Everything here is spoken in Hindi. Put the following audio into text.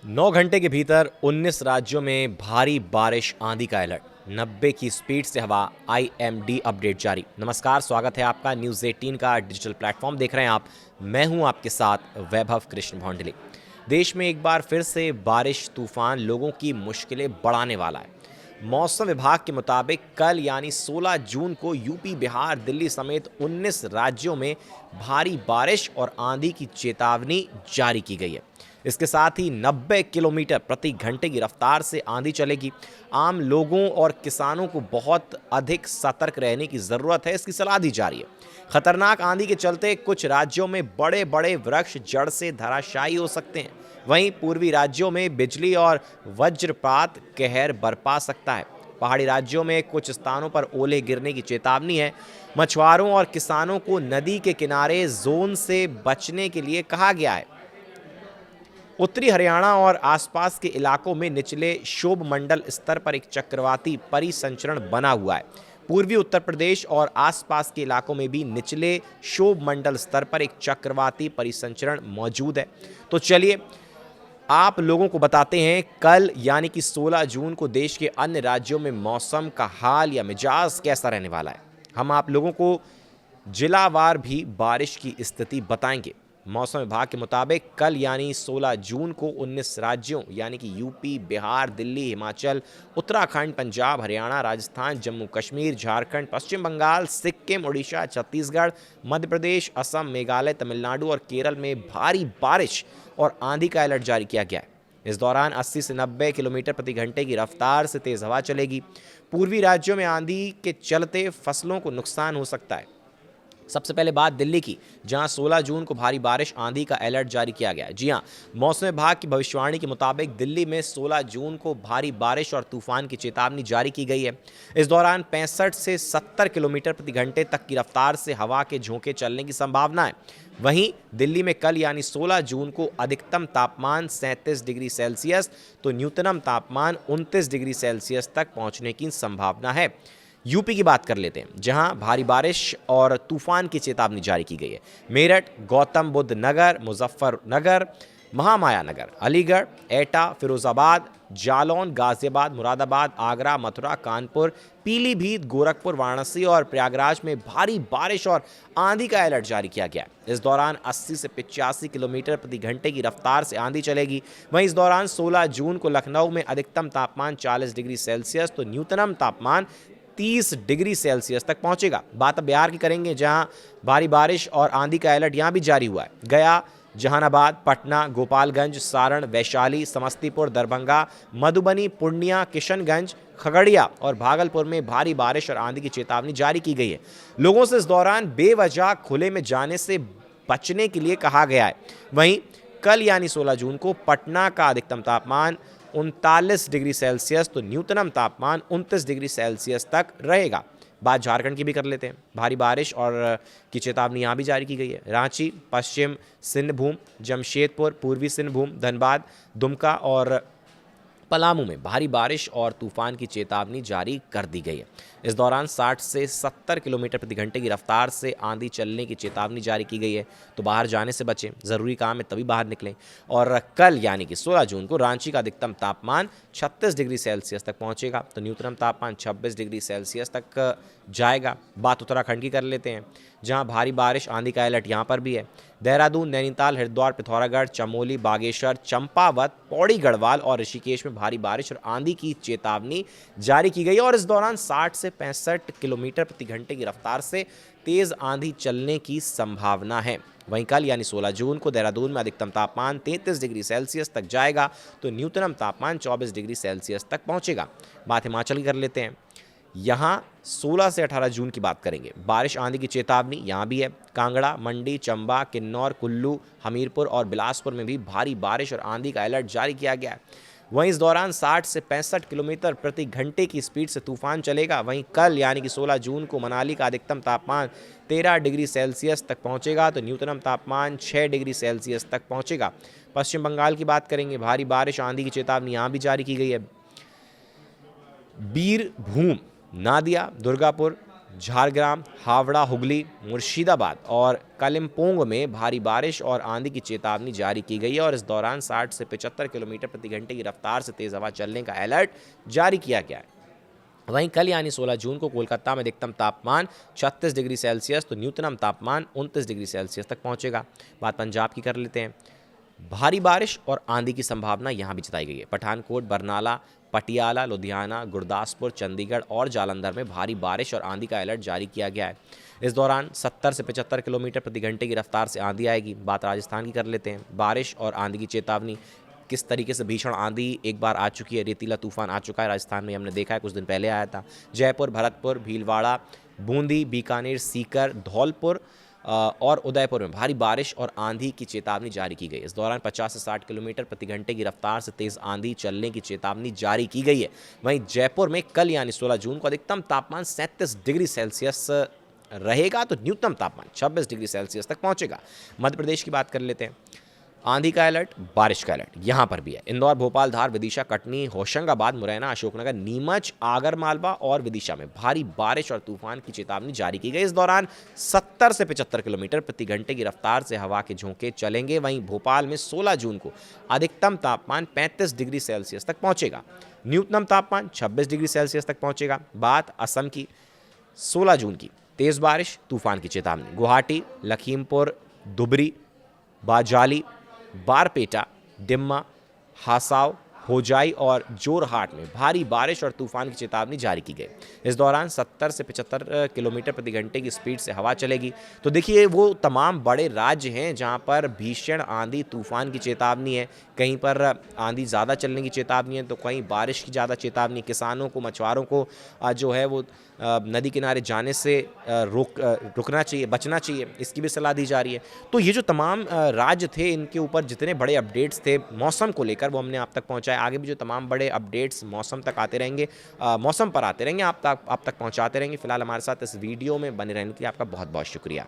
9 घंटे के भीतर 19 राज्यों में भारी बारिश आंधी का अलर्ट। 90 की स्पीड से हवा, आईएमडी अपडेट जारी। नमस्कार, स्वागत है आपका न्यूज़ 18 का डिजिटल प्लेटफॉर्म देख रहे हैं आप। मैं हूं आपके साथ वैभव कृष्ण भौंडले। देश में एक बार फिर से बारिश तूफान लोगों की मुश्किलें बढ़ाने वाला है। मौसम विभाग के मुताबिक कल यानी 16 जून को यूपी, बिहार, दिल्ली समेत 19 राज्यों में भारी बारिश और आंधी की चेतावनी जारी की गई है। इसके साथ ही 90 किलोमीटर प्रति घंटे की रफ्तार से आंधी चलेगी। आम लोगों और किसानों को बहुत अधिक सतर्क रहने की ज़रूरत है, इसकी सलाह दी जा रही है। खतरनाक आंधी के चलते कुछ राज्यों में बड़े बड़े वृक्ष जड़ से धराशायी हो सकते हैं। वहीं पूर्वी राज्यों में बिजली और वज्रपात कहर बरपा सकता है। पहाड़ी राज्यों में कुछ स्थानों पर ओले गिरने की चेतावनी है। मछुआरों और किसानों को नदी के किनारे जोन से बचने के लिए कहा गया है। उत्तरी हरियाणा और आसपास के इलाकों में निचले क्षोभ मंडल स्तर पर एक चक्रवाती परिसंचरण बना हुआ है। पूर्वी उत्तर प्रदेश और आसपास के इलाकों में भी निचले क्षोभ मंडल स्तर पर एक चक्रवाती परिसंचरण मौजूद है। तो चलिए आप लोगों को बताते हैं कल यानी कि 16 जून को देश के अन्य राज्यों में मौसम का हाल या मिजाज कैसा रहने वाला है। हम आप लोगों को जिलावार भी बारिश की स्थिति बताएंगे। मौसम विभाग के मुताबिक कल यानी 16 जून को 19 राज्यों यानी कि यूपी, बिहार, दिल्ली, हिमाचल, उत्तराखंड, पंजाब, हरियाणा, राजस्थान, जम्मू कश्मीर, झारखंड, पश्चिम बंगाल, सिक्किम, उड़ीसा, छत्तीसगढ़, मध्य प्रदेश, असम, मेघालय, तमिलनाडु और केरल में भारी बारिश और आंधी का अलर्ट जारी किया गया है। इस दौरान 80 से 90 किलोमीटर प्रति घंटे की रफ्तार से तेज हवा चलेगी। पूर्वी राज्यों में आंधी के चलते फसलों को नुकसान हो सकता है। सबसे पहले बात दिल्ली की, जहां 16 जून को भारी बारिश आंधी का अलर्ट जारी किया गया है। जी हां, मौसम विभाग की भविष्यवाणी के मुताबिक दिल्ली में 16 जून को भारी बारिश और तूफान की चेतावनी जारी की गई है। इस दौरान 65 से 70 किलोमीटर प्रति घंटे तक की रफ्तार से हवा के झोंके चलने की संभावना है। वहीं दिल्ली में कल यानी 16 जून को अधिकतम तापमान 37 डिग्री सेल्सियस तो न्यूनतम तापमान 29 डिग्री सेल्सियस तक पहुंचने की संभावना है। यूपी की बात कर लेते हैं, जहां भारी बारिश और तूफान की चेतावनी जारी की गई है। मेरठ, गौतम बुद्ध नगर, मुजफ्फरनगर, महामाया नगर, अलीगढ़, एटा, फिरोजाबाद, जालौन, गाजियाबाद, मुरादाबाद, आगरा, मथुरा, कानपुर, पीलीभीत, गोरखपुर, वाराणसी और प्रयागराज में भारी बारिश और आंधी का अलर्ट जारी किया गया है। इस दौरान 80 से 85 किलोमीटर प्रति घंटे की रफ्तार से आंधी चलेगी। वहीं इस दौरान 16 जून को लखनऊ में अधिकतम तापमान 40 डिग्री सेल्सियस तो न्यूनतम तापमान 30 डिग्री सेल्सियस तक पहुंचेगा। बात अब बिहार की करेंगे, जहां भारी बारिश और आंधी का अलर्ट यहां भी जारी हुआ है। गया, जहानाबाद, पटना, गोपालगंज, सारण, वैशाली, समस्तीपुर, दरभंगा, मधुबनी, पूर्णिया, किशनगंज, खगड़िया और भागलपुर में भारी बारिश और आंधी की चेतावनी जारी की गई है। लोगों से इस दौरान बेवजह खुले में जाने से बचने के लिए कहा गया है। वहीं कल यानी 16 जून को पटना का अधिकतम तापमान 39 डिग्री सेल्सियस तो न्यूनतम तापमान 29 डिग्री सेल्सियस तक रहेगा। बात झारखंड की भी कर लेते हैं। भारी बारिश और की चेतावनी यहाँ भी जारी की गई है। रांची, पश्चिम सिंहभूम, जमशेदपुर, पूर्वी सिंहभूम, धनबाद, दुमका और पलामू में भारी बारिश और तूफान की चेतावनी जारी कर दी गई है। इस दौरान 60 से 70 किलोमीटर प्रति घंटे की रफ्तार से आंधी चलने की चेतावनी जारी की गई है। तो बाहर जाने से बचें, ज़रूरी काम है तभी बाहर निकलें। और कल यानी कि 16 जून को रांची का अधिकतम तापमान 36 डिग्री सेल्सियस तक पहुंचेगा तो न्यूनतम तापमान 26 डिग्री सेल्सियस तक जाएगा। बात उत्तराखंड की कर लेते हैं, जहां भारी बारिश आंधी का अलर्ट यहां पर भी है। देहरादून, नैनीताल, हरिद्वार, पिथौरागढ़, चमोली, बागेश्वर, चंपावत, पौड़ी गढ़वाल और ऋषिकेश में भारी बारिश और आंधी की चेतावनी जारी की गई है। और इस दौरान 60 से 65 किलोमीटर प्रति घंटे की रफ्तार से तेज आंधी चलने की संभावना है। वहीं कल यानी 16 जून को देहरादून में अधिकतम तापमान 33 डिग्री सेल्सियस तक जाएगा तो न्यूनतम तापमान 24 डिग्री सेल्सियस तक पहुंचेगा। बात हिमाचल की कर लेते हैं। यहाँ 16 से 18 जून की बात करेंगे। बारिश आंधी की चेतावनी यहाँ भी है। कांगड़ा, मंडी, चंबा, किन्नौर, कुल्लू, हमीरपुर और बिलासपुर में भी भारी बारिश और आंधी का अलर्ट जारी किया गया है। वहीं इस दौरान 60 से 65 किलोमीटर प्रति घंटे की स्पीड से तूफान चलेगा। वहीं कल यानी कि 16 जून को मनाली का अधिकतम तापमान 13 डिग्री सेल्सियस तक पहुंचेगा तो न्यूनतम तापमान 6 डिग्री सेल्सियस तक पहुंचेगा। पश्चिम बंगाल की बात करेंगे। भारी बारिश आंधी की चेतावनी यहाँ भी जारी की गई है। बीरभूम, नादिया, दुर्गापुर, झारग्राम, हावड़ा, हुगली, मुर्शिदाबाद और कालिम्पोंग में भारी बारिश और आंधी की चेतावनी जारी की गई है और इस दौरान 60 से 75 किलोमीटर प्रति घंटे की रफ्तार से तेज़ हवा चलने का अलर्ट जारी किया गया है। वहीं कल यानी 16 जून को कोलकाता में अधिकतम तापमान 36 डिग्री सेल्सियस तो न्यूनतम तापमान 29 डिग्री सेल्सियस तक पहुंचेगा। बात पंजाब की कर लेते हैं। भारी बारिश और आंधी की संभावना यहां भी जताई गई है। पठानकोट, बरनाला, पटियाला, लुधियाना, गुरदासपुर, चंडीगढ़ और जालंधर में भारी बारिश और आंधी का अलर्ट जारी किया गया है। इस दौरान 70 से 75 किलोमीटर प्रति घंटे की रफ्तार से आंधी आएगी। बात राजस्थान की कर लेते हैं। बारिश और आंधी की चेतावनी, किस तरीके से भीषण आंधी एक बार आ चुकी है, रेतीला तूफान आ चुका है राजस्थान में, हमने देखा है, कुछ दिन पहले आया था। जयपुर, भरतपुर, भीलवाड़ा, बूंदी, बीकानेर, सीकर, धौलपुर और उदयपुर में भारी बारिश और आंधी की चेतावनी जारी की गई। इस दौरान 50 से 60 किलोमीटर प्रति घंटे की रफ्तार से तेज आंधी चलने की चेतावनी जारी की गई है। वहीं जयपुर में कल यानी 16 जून को अधिकतम तापमान 37 डिग्री सेल्सियस रहेगा तो न्यूनतम तापमान 26 डिग्री सेल्सियस तक पहुंचेगा। मध्य प्रदेश की बात कर लेते हैं। आंधी का अलर्ट, बारिश का अलर्ट यहां पर भी है। इंदौर, भोपाल, धार, विदिशा, कटनी, होशंगाबाद, मुरैना, अशोकनगर, नीमच, आगरमालवा और विदिशा में भारी बारिश और तूफान की चेतावनी जारी की गई। इस दौरान 70 से 75 किलोमीटर प्रति घंटे की रफ्तार से हवा के झोंके चलेंगे। वहीं भोपाल में 16 जून को अधिकतम तापमान 35 डिग्री सेल्सियस तक पहुंचेगा, न्यूनतम तापमान 26 डिग्री सेल्सियस तक पहुंचेगा। बात असम की, 16 जून की तेज बारिश, तूफान की चेतावनी। गुवाहाटी, लखीमपुर, धुबरी, बाजाली, बारपेटा, डिम्मा, हासाव, होजाई और जोरहाट में भारी बारिश और तूफान की चेतावनी जारी की गई। इस दौरान 70 से 75 किलोमीटर प्रति घंटे की स्पीड से हवा चलेगी। तो देखिए, वो तमाम बड़े राज्य हैं जहां पर भीषण आंधी तूफान की चेतावनी है। कहीं पर आंधी ज़्यादा चलने की चेतावनी है तो कहीं बारिश की ज़्यादा चेतावनी। किसानों को, मछुआरों को जो है वो नदी किनारे जाने से रुकना चाहिए, बचना चाहिए, इसकी भी सलाह दी जा रही है। तो ये जो तमाम राज्य थे, इनके ऊपर जितने बड़े अपडेट्स थे मौसम को लेकर, वो हमने आप तक पहुंचाए। आगे भी जो तमाम बड़े अपडेट्स मौसम तक आते रहेंगे, मौसम पर आते रहेंगे, आप तक पहुंचाते रहेंगे। फिलहाल हमारे साथ इस वीडियो में बने रहने के लिए आपका बहुत बहुत शुक्रिया।